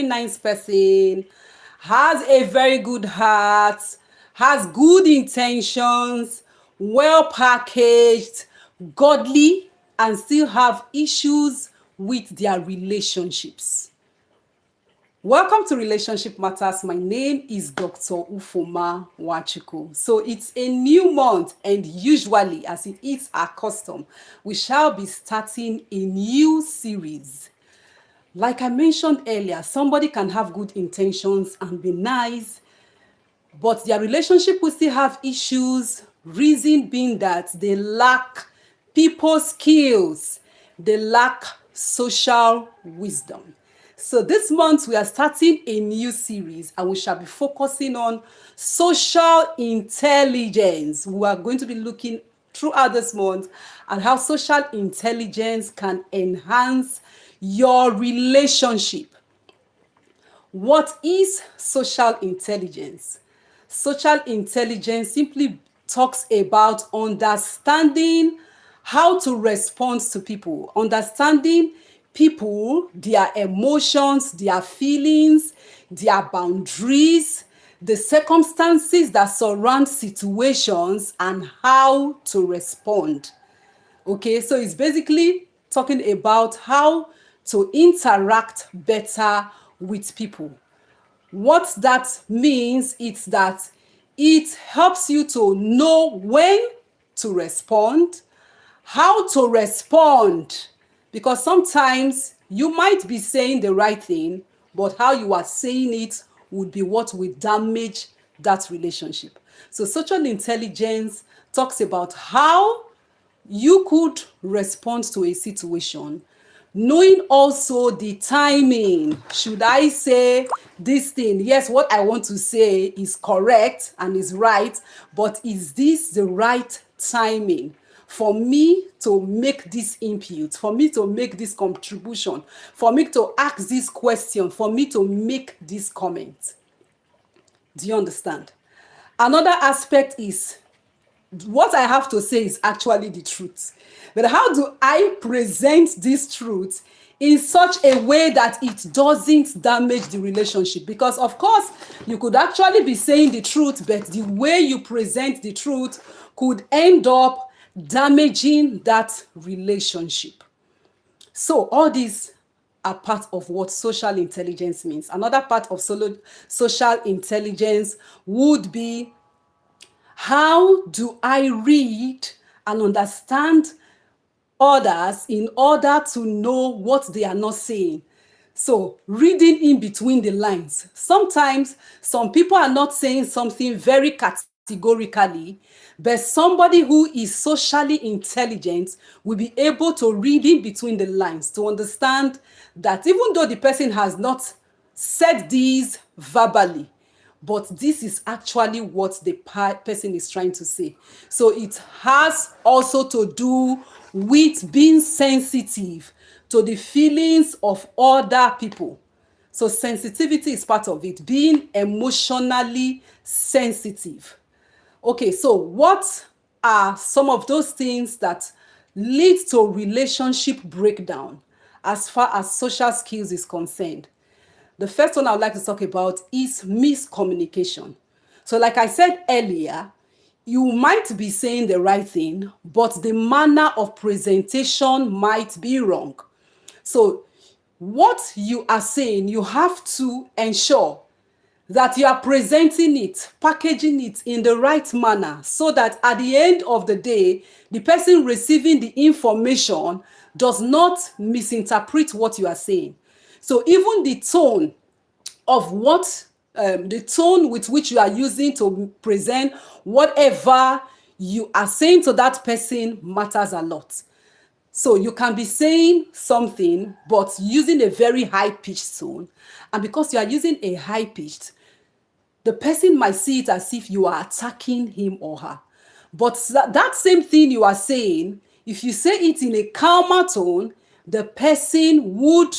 nice person, has a very good heart, has good intentions, well packaged, godly, and still have issues with their relationships. Welcome to Relationship Matters. My name is Dr. Ufoma Wachuku. So it's a new month, and usually, as it is our custom, we shall be starting a new series. Like I mentioned earlier, somebody can have good intentions and be nice, but their relationship will still have issues. Reason being that they lack people skills, they lack social wisdom. So this month we are starting a new series and we shall be focusing on social intelligence. We are going to be looking throughout this month at how social intelligence can enhance your relationship. What is social intelligence? Social intelligence simply talks about understanding how to respond to people, understanding people, their emotions, their feelings, their boundaries, the circumstances that surround situations, and how to respond. Okay, so it's basically talking about how to interact better with people. What that means is that it helps you to know when to respond, how to respond, because sometimes you might be saying the right thing, but how you are saying it would be what will damage that relationship. So social intelligence talks about how you could respond to a situation, knowing also the timing. Should I say this thing? Yes, what I want to say is correct and is right, but is this the right timing for me to make this input, for me to make this contribution, for me to ask this question, for me to make this comment? Do you understand? Another aspect is what I have to say is actually the truth. But how do I present this truth in such a way that it doesn't damage the relationship? Because, of course, you could actually be saying the truth, but the way you present the truth could end up damaging that relationship. So, all these are part of what social intelligence means. Another part of social intelligence would be, how do I read and understand others in order to know what they are not saying? So, reading in between the lines. Sometimes some people are not saying something very categorically, but somebody who is socially intelligent will be able to read in between the lines to understand that even though the person has not said these verbally, but this is actually what the person is trying to say. So it has also to do with being sensitive to the feelings of other people. So sensitivity is part of it, being emotionally sensitive. Okay, so what are some of those things that lead to relationship breakdown as far as social skills is concerned? The first one I would like to talk about is miscommunication. So, like I said earlier, you might be saying the right thing, but the manner of presentation might be wrong. So, what you are saying, you have to ensure that you are presenting it, packaging it in the right manner so that at the end of the day, the person receiving the information does not misinterpret what you are saying. So even the tone of the tone with which you are using to present whatever you are saying to that person matters a lot. So you can be saying something, but using a very high pitched tone. And because you are using a high pitched, the person might see it as if you are attacking him or her. But that same thing you are saying, if you say it in a calmer tone, the person would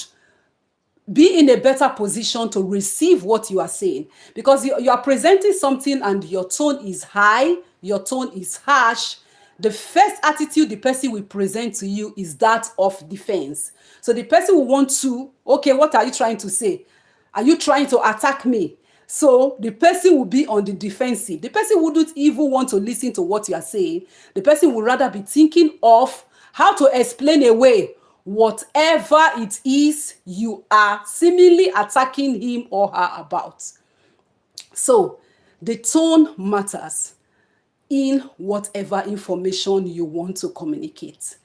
be in a better position to receive what you are saying, because you are presenting something and your tone is high, your tone is harsh. The first attitude the person will present to you is that of defense. So the person will want to, okay, what are you trying to say? Are you trying to attack me? So the person will be on the defensive. The person wouldn't even want to listen to what you are saying. The person would rather be thinking of how to explain away whatever it is you are seemingly attacking him or her about. So the tone matters in whatever information you want to communicate.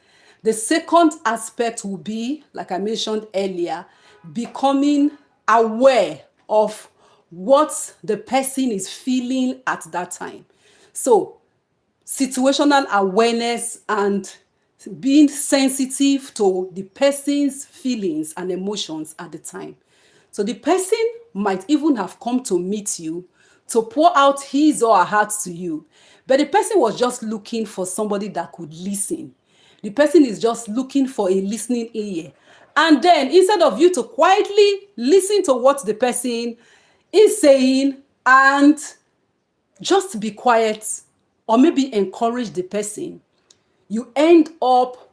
The second aspect will be, like I mentioned earlier, becoming aware of what the person is feeling at that time. So situational awareness and being sensitive to the person's feelings and emotions at the time. So the person might even have come to meet you to pour out his or her heart to you, but the person was just looking for somebody that could listen. The person is just looking for a listening ear. And then instead of you to quietly listen to what the person is saying and just be quiet or maybe encourage the person, you end up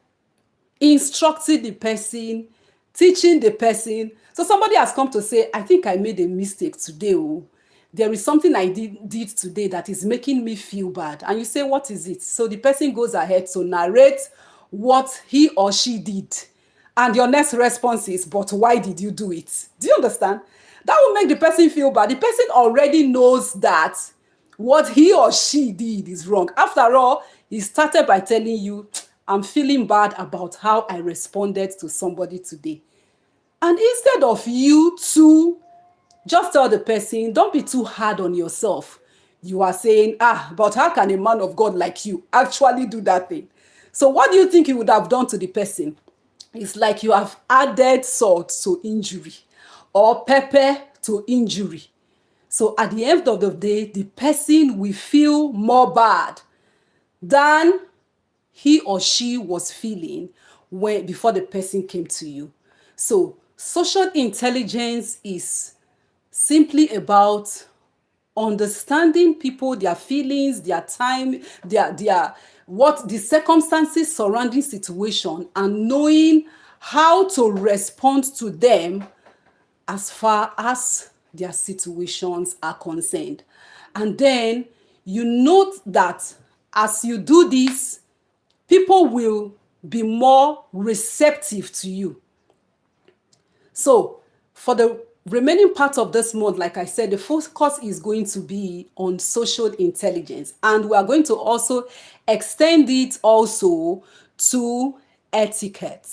instructing the person, teaching the person. So somebody has come to say, I think I made a mistake today. Oh. There is something I did today that is making me feel bad. And you say, what is it? So the person goes ahead to narrate what he or she did. And your next response is, but why did you do it? Do you understand? That will make the person feel bad. The person already knows that what he or she did is wrong. After all, he started by telling you, I'm feeling bad about how I responded to somebody today. And instead of you to just tell the person, don't be too hard on yourself. You are saying, but how can a man of God like you actually do that thing? So what do you think you would have done to the person? It's like you have added salt to injury or pepper to injury. So at the end of the day, the person will feel more bad than he or she was feeling before the person came to you. So social intelligence is simply about understanding people, their feelings, their time, their what the circumstances surrounding situation, and knowing how to respond to them as far as their situations are concerned. And then you note that as you do this, people will be more receptive to you. So for the remaining part of this month, like I said, the focus is going to be on social intelligence. And we are going to also extend it also to etiquette.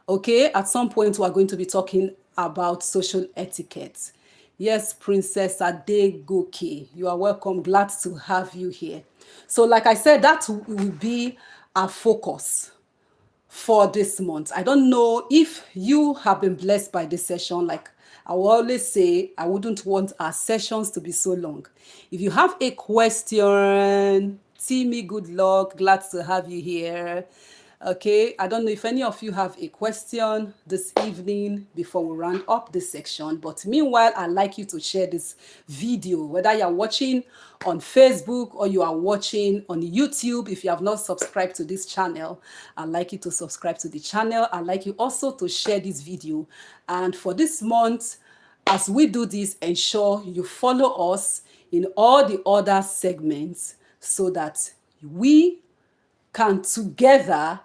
Okay, at some point we are going to be talking about social etiquette. Yes, Princess Adegoke, you are welcome. Glad to have you here. So like I said, that will be our focus for this month. I don't know if you have been blessed by this session. Like I will always say, I wouldn't want our sessions to be so long. If you have a question, Timmy, good luck. Glad to have you here. Okay, I don't know if any of you have a question this evening before we round up this section, but meanwhile, I'd like you to share this video, whether you're watching on Facebook or you are watching on YouTube. If you have not subscribed to this channel, I'd like you to subscribe to the channel. I'd like you also to share this video. And for this month, as we do this, ensure you follow us in all the other segments so that we can together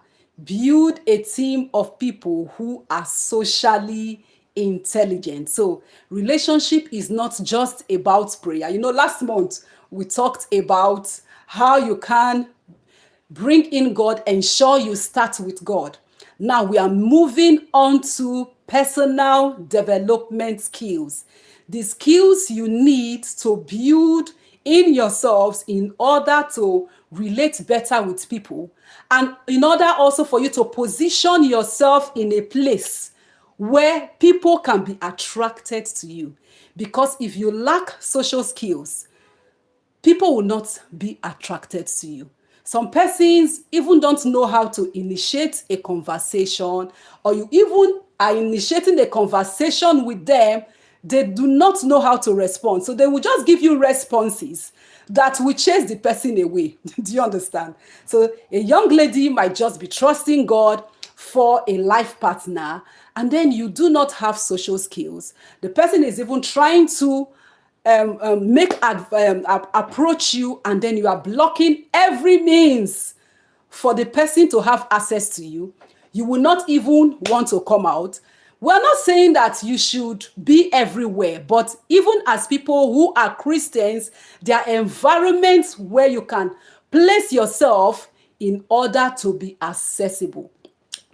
build a team of people who are socially intelligent. So relationship is not just about prayer. You know, last month we talked about how you can bring in God, ensure you start with God. Now we are moving on to personal development skills. The skills you need to build in yourselves in order to relate better with people, and in order also for you to position yourself in a place where people can be attracted to you. Because if you lack social skills, people will not be attracted to you. Some persons even don't know how to initiate a conversation, or you even are initiating a conversation with them, they do not know how to respond. So they will just give you responses that will chase the person away. Do you understand? So a young lady might just be trusting God for a life partner, and then you do not have social skills. The person is even trying to approach you, and then you are blocking every means for the person to have access to you. You will not even want to come out. We're not saying that you should be everywhere, but even as people who are Christians, there are environments where you can place yourself in order to be accessible.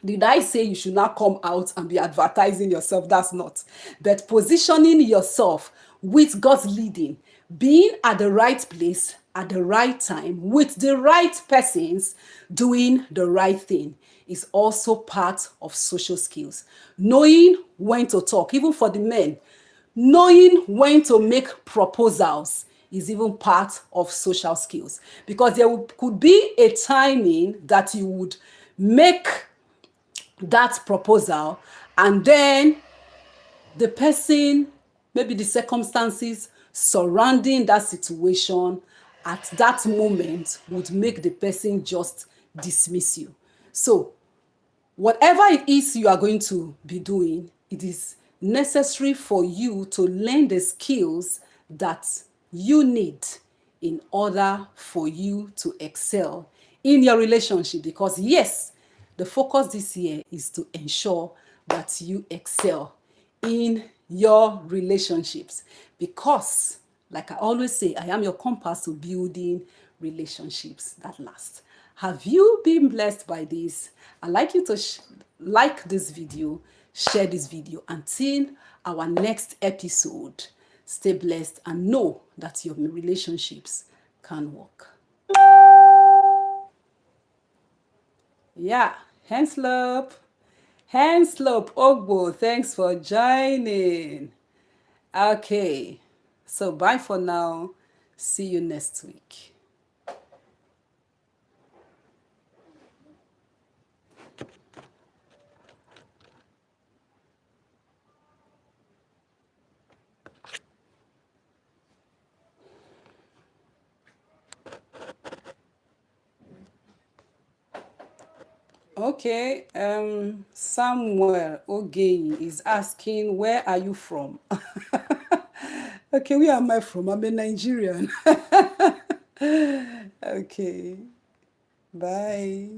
Did I say you should not come out and be advertising yourself? That's not. But positioning yourself with God's leading, being at the right place at the right time with the right persons, doing the right thing is also part of social skills. Knowing when to talk, even for the men, knowing when to make proposals is even part of social skills, because there could be a timing that you would make that proposal, and then the person, maybe the circumstances surrounding that situation at that moment would make the person just dismiss you. So whatever it is you are going to be doing, it is necessary for you to learn the skills that you need in order for you to excel in your relationship. Because yes, the focus this year is to ensure that you excel in your relationships. Because, like I always say, I am your compass to building relationships that last. Have you been blessed by this? I'd like you to like this video, share this video. Until our next episode, stay blessed and know that your relationships can work. Yeah, Henslope. Henslope Ogbo, thanks for joining. Okay, so bye for now. See you next week. Okay, Samuel Ogeyi is asking, where are you from? Okay, where am I from? I'm a Nigerian. Okay, bye.